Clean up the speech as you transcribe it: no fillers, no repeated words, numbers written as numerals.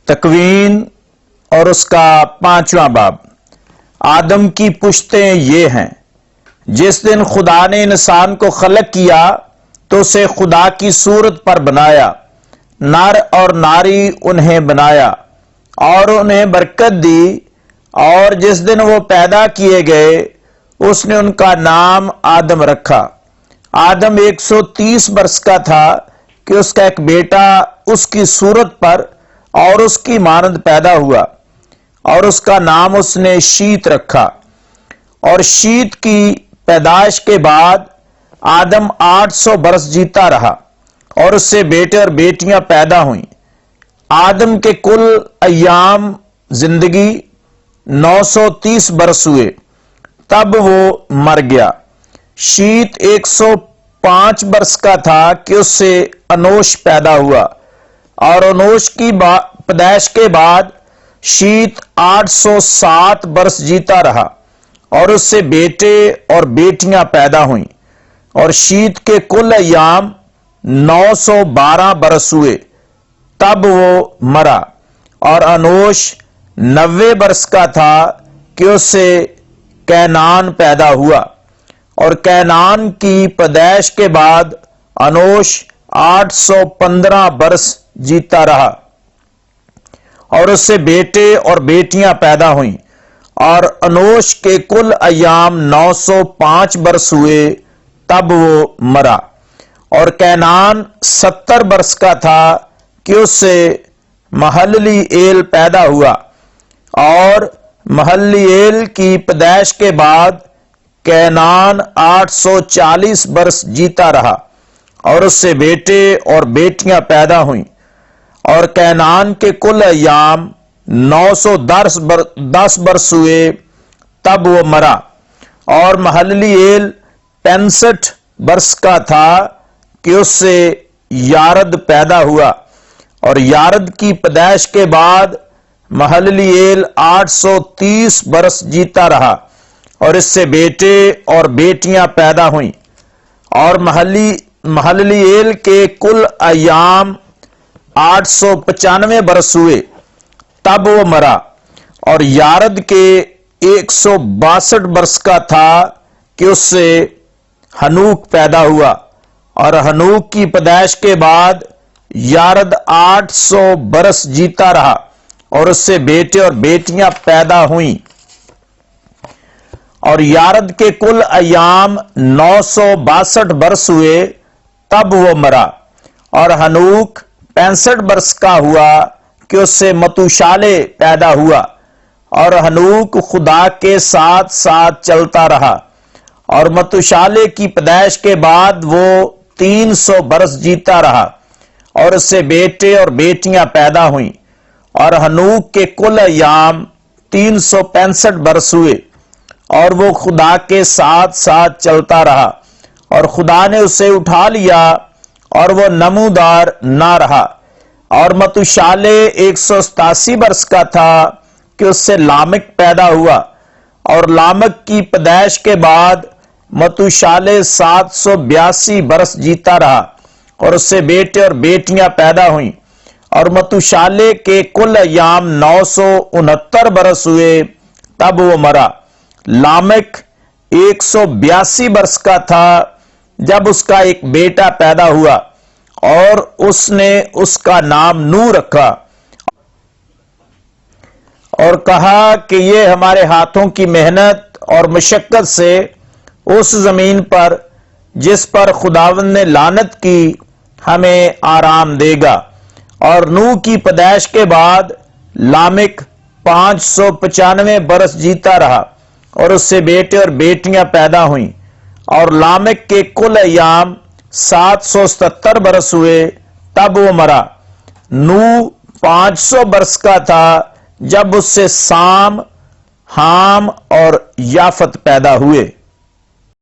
تکوین اور اس کا 5واں باب۔ آدم کی پشتیں یہ ہیں۔ جس دن خدا نے انسان کو خلق کیا تو اسے خدا کی صورت پر بنایا، نر اور ناری انہیں بنایا اور انہیں برکت دی، اور جس دن وہ پیدا کیے گئے اس نے ان کا نام آدم رکھا۔ آدم 130 برس کا تھا کہ اس کا ایک بیٹا اس کی صورت پر اور اس کی مانند پیدا ہوا، اور اس کا نام اس نے شیت رکھا۔ اور شیت کی پیدائش کے بعد آدم 800 برس جیتا رہا، اور اس سے بیٹے اور بیٹیاں پیدا ہوئیں۔ آدم کے کل ایام زندگی 930 برس ہوئے، تب وہ مر گیا۔ شیت 105 برس کا تھا کہ اس سے انوش پیدا ہوا، اور انوش کی پیدائش کے بعد شیت 807 برس جیتا رہا، اور اس سے بیٹے اور بیٹیاں پیدا ہوئیں۔ اور شیت کے کل ایام 912 برس ہوئے، تب وہ مرا۔ اور انوش 90 برس کا تھا کہ اس سے کینان پیدا ہوا، اور کینان کی پیدائش کے بعد انوش 815 برس جیتا رہا، اور اس سے بیٹے اور بیٹیاں پیدا ہوئیں۔ اور انوش کے کل ایام 905 برس ہوئے، تب وہ مرا۔ اور کینان 70 برس کا تھا کہ اس سے مہللی ایل پیدا ہوا، اور مہللی ایل کی پیدائش کے بعد کینان 840 برس جیتا رہا، اور اس سے بیٹے اور بیٹیاں پیدا ہوئیں۔ اور کینان کے کل ایام 910 برس ہوئے، تب وہ مرا۔ اور مہللی ایل 65 برس کا تھا کہ اس سے یارد پیدا ہوا، اور یارد کی پیدائش کے بعد مہللی ایل 830 برس جیتا رہا، اور اس سے بیٹے اور بیٹیاں پیدا ہوئیں۔ اور مہللی ایل کے کل ایام 895 برس ہوئے، تب وہ مرا۔ اور یارد کے 162 برس کا تھا کہ اس سے ہنوک پیدا ہوا، اور ہنوک کی پیدائش کے بعد یارد 800 برس جیتا رہا، اور اس سے بیٹے اور بیٹیاں پیدا ہوئیں۔ اور یارد کے کل ایام 962 برس ہوئے، تب وہ مرا۔ اور ہنوک 65 برس کا ہوا کہ اس سے متوشالے پیدا ہوا، اور ہنوک خدا کے ساتھ ساتھ چلتا رہا، اور متوشالے کی پیدائش کے بعد وہ 300 برس جیتا رہا، اور اس سے بیٹے اور بیٹیاں پیدا ہوئیں۔ اور ہنوک کے کل ایام 365 برس ہوئے، اور وہ خدا کے ساتھ ساتھ چلتا رہا، اور خدا نے اسے اٹھا لیا، اور وہ نمودار نہ رہا۔ اور متوشالے 187 برس کا تھا کہ اس سے لامک پیدا ہوا، اور لامک کی پیدائش کے بعد متوشالے 782 برس جیتا رہا، اور اس سے بیٹے اور بیٹیاں پیدا ہوئیں۔ اور متوشالے کے کل ایام 969 برس ہوئے، تب وہ مرا۔ لامک 182 برس کا تھا جب اس کا ایک بیٹا پیدا ہوا، اور اس نے اس کا نام نوح رکھا، اور کہا کہ یہ ہمارے ہاتھوں کی محنت اور مشقت سے اس زمین پر جس پر خداوند نے لعنت کی ہمیں آرام دے گا۔ اور نوح کی پیدائش کے بعد لامک 595 برس جیتا رہا، اور اس سے بیٹے اور بیٹیاں پیدا ہوئیں۔ اور لامک کے کل ایام 777 برس ہوئے، تب وہ مرا۔ نوح 500 برس کا تھا جب اس سے سام، حام اور یافت پیدا ہوئے۔